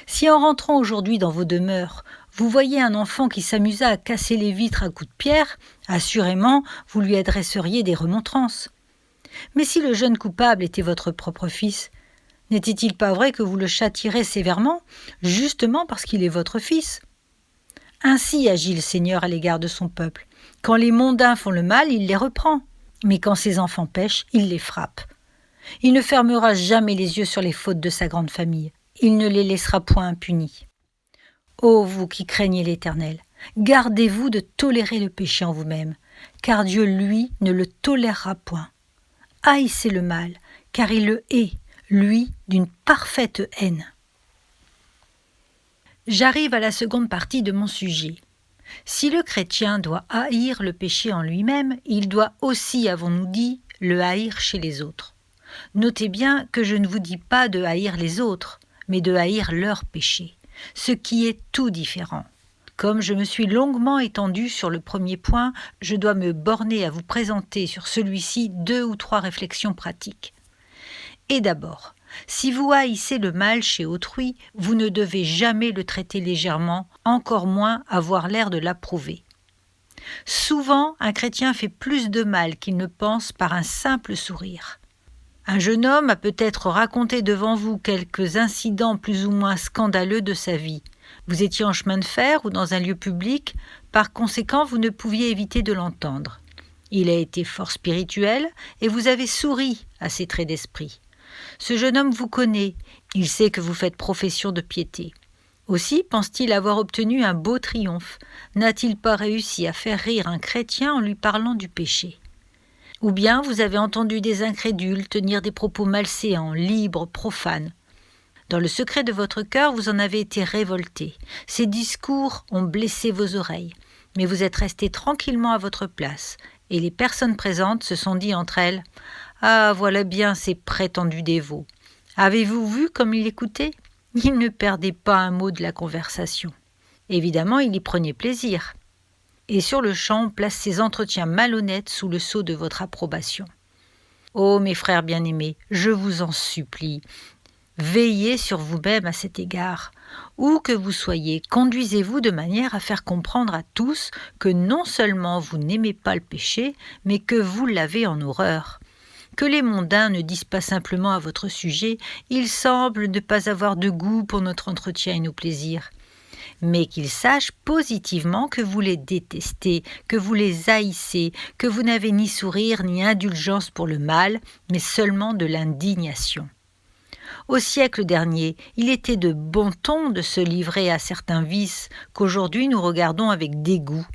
Si en rentrant aujourd'hui dans vos demeures, vous voyez un enfant qui s'amusa à casser les vitres à coups de pierre, assurément, vous lui adresseriez des remontrances. Mais si le jeune coupable était votre propre fils, n'était-il pas vrai que vous le châtierez sévèrement, justement parce qu'il est votre fils ? Ainsi agit le Seigneur à l'égard de son peuple. Quand les mondains font le mal, il les reprend, mais quand ses enfants pêchent, il les frappe. Il ne fermera jamais les yeux sur les fautes de sa grande famille. Il ne les laissera point impunis. Ô vous qui craignez l'Éternel, gardez-vous de tolérer le péché en vous-même, car Dieu, lui, ne le tolérera point. Haïssez le mal, car il le hait, lui, d'une parfaite haine. J'arrive à la seconde partie de mon sujet. Si le chrétien doit haïr le péché en lui-même, il doit aussi, avons-nous dit, le haïr chez les autres. Notez bien que je ne vous dis pas de haïr les autres, mais de haïr leur péché, ce qui est tout différent. Comme je me suis longuement étendue sur le premier point, je dois me borner à vous présenter sur celui-ci 2 ou 3 réflexions pratiques. Et d'abord, si vous haïssez le mal chez autrui, vous ne devez jamais le traiter légèrement, encore moins avoir l'air de l'approuver. Souvent, un chrétien fait plus de mal qu'il ne pense par un simple sourire. Un jeune homme a peut-être raconté devant vous quelques incidents plus ou moins scandaleux de sa vie. Vous étiez en chemin de fer ou dans un lieu public, par conséquent vous ne pouviez éviter de l'entendre. Il a été fort spirituel et vous avez souri à ses traits d'esprit. Ce jeune homme vous connaît, il sait que vous faites profession de piété. Aussi pense-t-il avoir obtenu un beau triomphe. N'a-t-il pas réussi à faire rire un chrétien en lui parlant du péché ? Ou bien vous avez entendu des incrédules tenir des propos malséants, libres, profanes. Dans le secret de votre cœur, vous en avez été révolté. Ces discours ont blessé vos oreilles, mais vous êtes resté tranquillement à votre place, et les personnes présentes se sont dit entre elles « Ah, voilà bien ces prétendus dévots. Avez-vous vu comme il écoutait ? Il ne perdait pas un mot de la conversation. Évidemment, il y prenait plaisir. » Et sur le champ, on place ces entretiens malhonnêtes sous le sceau de votre approbation. Ô mes frères bien-aimés, je vous en supplie, veillez sur vous-même à cet égard. Où que vous soyez, conduisez-vous de manière à faire comprendre à tous que non seulement vous n'aimez pas le péché, mais que vous l'avez en horreur. Que les mondains ne disent pas simplement à votre sujet « il semble ne pas avoir de goût pour notre entretien et nos plaisirs », mais qu'ils sachent positivement que vous les détestez, que vous les haïssez, que vous n'avez ni sourire ni indulgence pour le mal, mais seulement de l'indignation. Au siècle dernier, il était de bon ton de se livrer à certains vices qu'aujourd'hui nous regardons avec dégoût.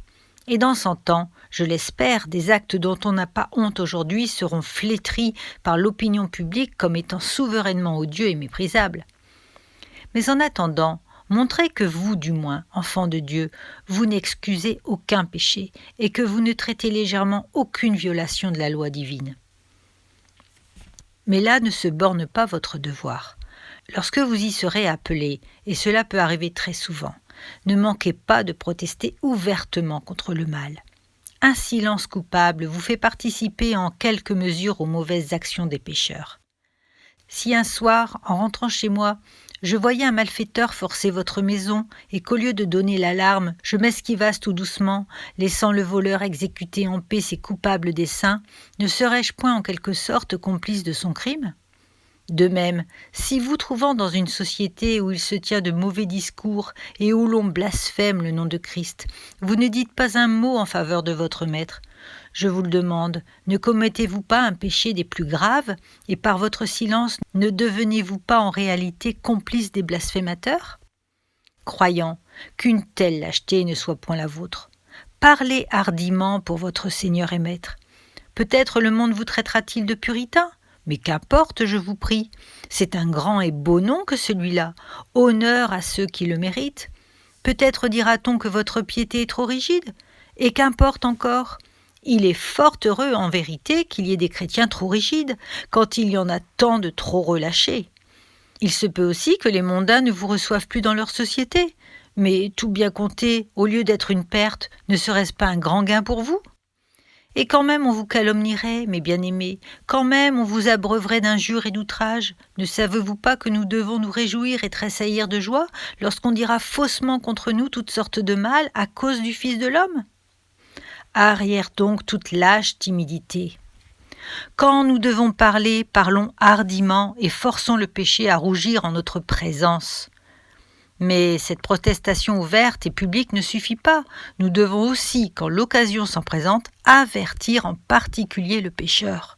Et dans 100 ans, je l'espère, des actes dont on n'a pas honte aujourd'hui seront flétris par l'opinion publique comme étant souverainement odieux et méprisables. Mais en attendant, montrez que vous, du moins, enfants de Dieu, vous n'excusez aucun péché et que vous ne traitez légèrement aucune violation de la loi divine. Mais là ne se borne pas votre devoir. Lorsque vous y serez appelés, et cela peut arriver très souvent, ne manquez pas de protester ouvertement contre le mal. Un silence coupable vous fait participer en quelque mesure aux mauvaises actions des pécheurs. Si un soir, en rentrant chez moi, je voyais un malfaiteur forcer votre maison et qu'au lieu de donner l'alarme, je m'esquivasse tout doucement, laissant le voleur exécuter en paix ses coupables desseins, ne serais-je point en quelque sorte complice de son crime ? De même, si vous trouvant dans une société où il se tient de mauvais discours et où l'on blasphème le nom de Christ, vous ne dites pas un mot en faveur de votre maître, je vous le demande, ne commettez-vous pas un péché des plus graves et par votre silence ne devenez-vous pas en réalité complice des blasphémateurs ? Croyant qu'une telle lâcheté ne soit point la vôtre, parlez hardiment pour votre Seigneur et Maître. Peut-être le monde vous traitera-t-il de puritain ? Mais qu'importe, je vous prie, c'est un grand et beau nom que celui-là, honneur à ceux qui le méritent. Peut-être dira-t-on que votre piété est trop rigide, et qu'importe encore. Il est fort heureux en vérité qu'il y ait des chrétiens trop rigides, quand il y en a tant de trop relâchés. Il se peut aussi que les mondains ne vous reçoivent plus dans leur société, mais tout bien compté, au lieu d'être une perte, ne serait-ce pas un grand gain pour vous ? Et quand même on vous calomnierait, mes bien-aimés, quand même on vous abreuverait d'injures et d'outrages, ne savez-vous pas que nous devons nous réjouir et tressaillir de joie lorsqu'on dira faussement contre nous toutes sortes de mal à cause du Fils de l'homme ? Arrière donc toute lâche timidité. Quand nous devons parler, parlons hardiment et forçons le péché à rougir en notre présence. Mais cette protestation ouverte et publique ne suffit pas. Nous devons aussi, quand l'occasion s'en présente, avertir en particulier le pécheur.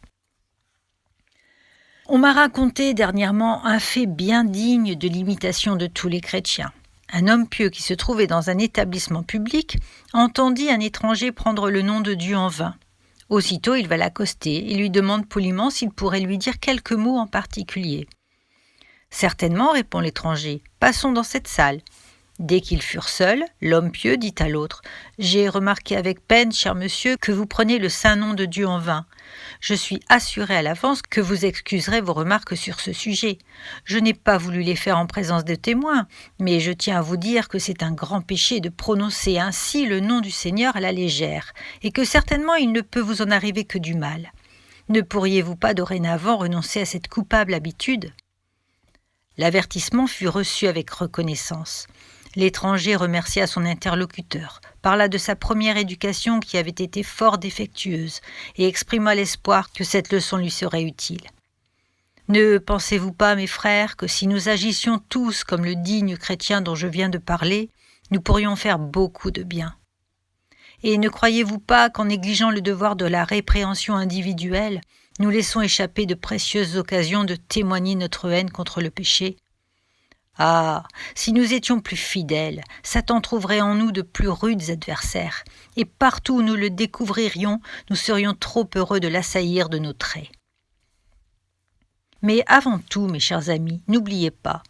On m'a raconté dernièrement un fait bien digne de l'imitation de tous les chrétiens. Un homme pieux qui se trouvait dans un établissement public entendit un étranger prendre le nom de Dieu en vain. Aussitôt, il va l'accoster et lui demande poliment s'il pourrait lui dire quelques mots en particulier. « Certainement, répond l'étranger, passons dans cette salle. » Dès qu'ils furent seuls, l'homme pieux dit à l'autre « J'ai remarqué avec peine, cher monsieur, que vous prenez le saint nom de Dieu en vain. Je suis assuré à l'avance que vous excuserez vos remarques sur ce sujet. Je n'ai pas voulu les faire en présence de témoins, mais je tiens à vous dire que c'est un grand péché de prononcer ainsi le nom du Seigneur à la légère, et que certainement il ne peut vous en arriver que du mal. Ne pourriez-vous pas dorénavant renoncer à cette coupable habitude ?» L'avertissement fut reçu avec reconnaissance. L'étranger remercia son interlocuteur, parla de sa première éducation qui avait été fort défectueuse et exprima l'espoir que cette leçon lui serait utile. « Ne pensez-vous pas, mes frères, que si nous agissions tous comme le digne chrétien dont je viens de parler, nous pourrions faire beaucoup de bien ? Et ne croyez-vous pas qu'en négligeant le devoir de la répréhension individuelle, nous laissons échapper de précieuses occasions de témoigner notre haine contre le péché ? Ah, si nous étions plus fidèles, Satan trouverait en nous de plus rudes adversaires, et partout où nous le découvririons, nous serions trop heureux de l'assaillir de nos traits. Mais avant tout, mes chers amis, n'oubliez pas,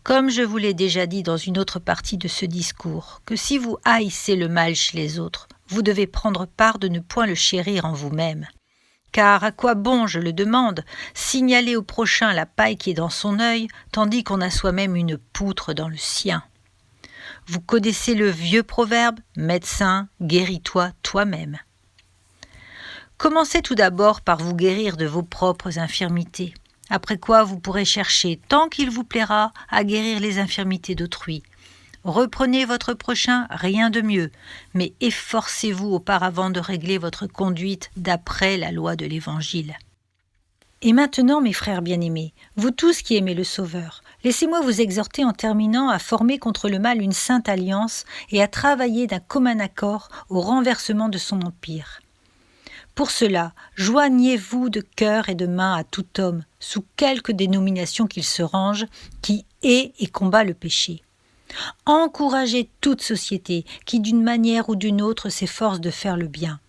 comme je vous l'ai déjà dit dans une autre partie de ce discours, que si vous haïssez le mal chez les autres, vous devez prendre part de ne point le chérir en vous-même. Car à quoi bon, je le demande, signaler au prochain la paille qui est dans son œil, tandis qu'on a soi-même une poutre dans le sien ? Vous connaissez le vieux proverbe « Médecin, guéris-toi toi-même ». Commencez tout d'abord par vous guérir de vos propres infirmités, après quoi vous pourrez chercher, tant qu'il vous plaira, à guérir les infirmités d'autrui. Reprenez votre prochain, rien de mieux, mais efforcez-vous auparavant de régler votre conduite d'après la loi de l'Évangile. Et maintenant, mes frères bien-aimés, vous tous qui aimez le Sauveur, laissez-moi vous exhorter en terminant à former contre le mal une sainte alliance et à travailler d'un commun accord au renversement de son empire. Pour cela, joignez-vous de cœur et de main à tout homme, sous quelque dénomination qu'il se range, qui hait et combat le péché. Encouragez toute société qui, d'une manière ou d'une autre, s'efforce de faire le bien.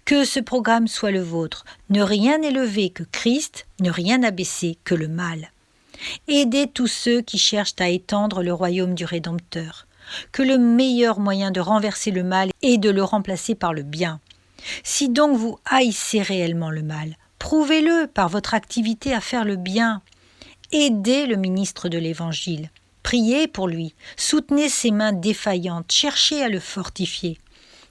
Que ce programme soit le vôtre, ne rien élever que Christ, ne rien abaisser que le mal. Aidez tous ceux qui cherchent à étendre le royaume du Rédempteur. Que le meilleur moyen de renverser le mal est de le remplacer par le bien. Si donc vous haïssez réellement le mal, prouvez-le par votre activité à faire le bien. Aidez le ministre de l'Évangile. Priez pour lui, soutenez ses mains défaillantes, cherchez à le fortifier.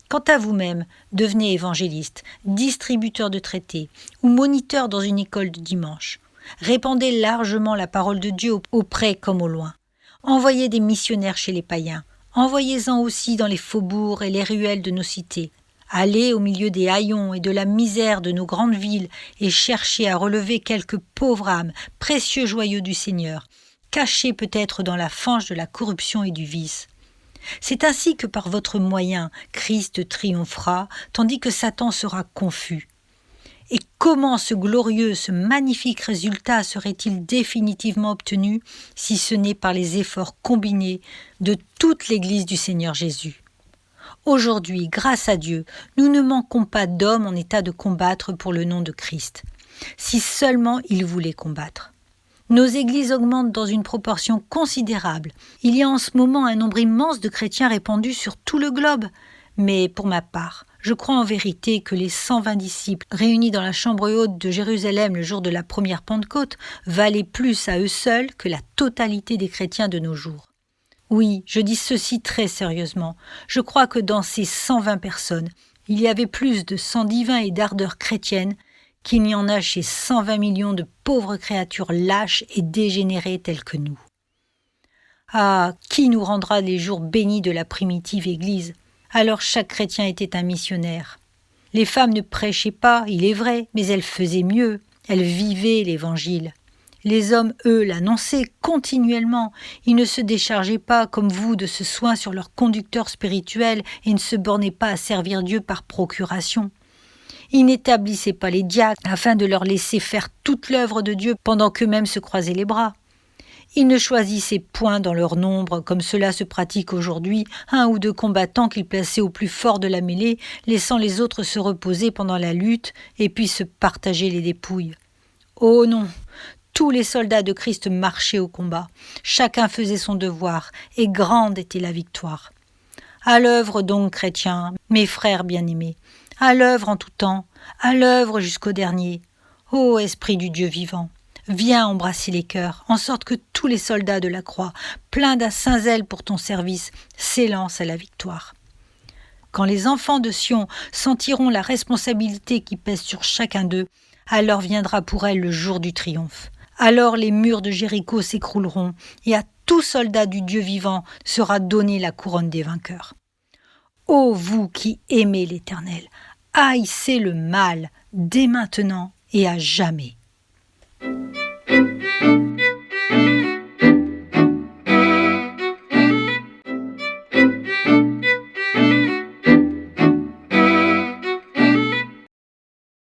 Quant à vous-même, devenez évangéliste, distributeur de traités ou moniteur dans une école de dimanche. Répandez largement la parole de Dieu auprès comme au loin. Envoyez des missionnaires chez les païens. Envoyez-en aussi dans les faubourgs et les ruelles de nos cités. Allez au milieu des haillons et de la misère de nos grandes villes et cherchez à relever quelques pauvres âmes, précieux joyaux du Seigneur, cachés peut-être dans la fange de la corruption et du vice. C'est ainsi que par votre moyen, Christ triomphera, tandis que Satan sera confus. Et comment ce glorieux, ce magnifique résultat serait-il définitivement obtenu si ce n'est par les efforts combinés de toute l'Église du Seigneur Jésus? Aujourd'hui, grâce à Dieu, nous ne manquons pas d'hommes en état de combattre pour le nom de Christ, si seulement ils voulaient combattre. Nos églises augmentent dans une proportion considérable. Il y a en ce moment un nombre immense de chrétiens répandus sur tout le globe. Mais pour ma part, je crois en vérité que les 120 disciples réunis dans la chambre haute de Jérusalem le jour de la première Pentecôte valaient plus à eux seuls que la totalité des chrétiens de nos jours. Oui, je dis ceci très sérieusement. Je crois que dans ces 120 personnes, il y avait plus de sang divin et d'ardeur chrétienne qu'il n'y en a chez 120 millions de pauvres créatures lâches et dégénérées telles que nous. Ah, qui nous rendra les jours bénis de la primitive Église? Alors chaque chrétien était un missionnaire. Les femmes ne prêchaient pas, il est vrai, mais elles faisaient mieux, elles vivaient l'Évangile. Les hommes, eux, l'annonçaient continuellement. Ils ne se déchargeaient pas, comme vous, de ce soin sur leur conducteur spirituel et ne se bornaient pas à servir Dieu par procuration. Ils n'établissaient pas les diacres afin de leur laisser faire toute l'œuvre de Dieu pendant qu'eux-mêmes se croisaient les bras. Ils ne choisissaient point dans leur nombre, comme cela se pratique aujourd'hui, un ou deux combattants qu'ils plaçaient au plus fort de la mêlée, laissant les autres se reposer pendant la lutte et puis se partager les dépouilles. Oh non! Tous les soldats de Christ marchaient au combat. Chacun faisait son devoir, et grande était la victoire. À l'œuvre donc, chrétiens, mes frères bien-aimés, à l'œuvre en tout temps, à l'œuvre jusqu'au dernier. Ô Esprit du Dieu vivant, viens embrasser les cœurs, en sorte que tous les soldats de la croix, pleins d'un saint zèle pour ton service, s'élancent à la victoire. Quand les enfants de Sion sentiront la responsabilité qui pèse sur chacun d'eux, alors viendra pour elles le jour du triomphe. Alors les murs de Jéricho s'écrouleront, et à tout soldat du Dieu vivant sera donnée la couronne des vainqueurs. Ô vous qui aimez l'Éternel, haïssez le mal dès maintenant et à jamais.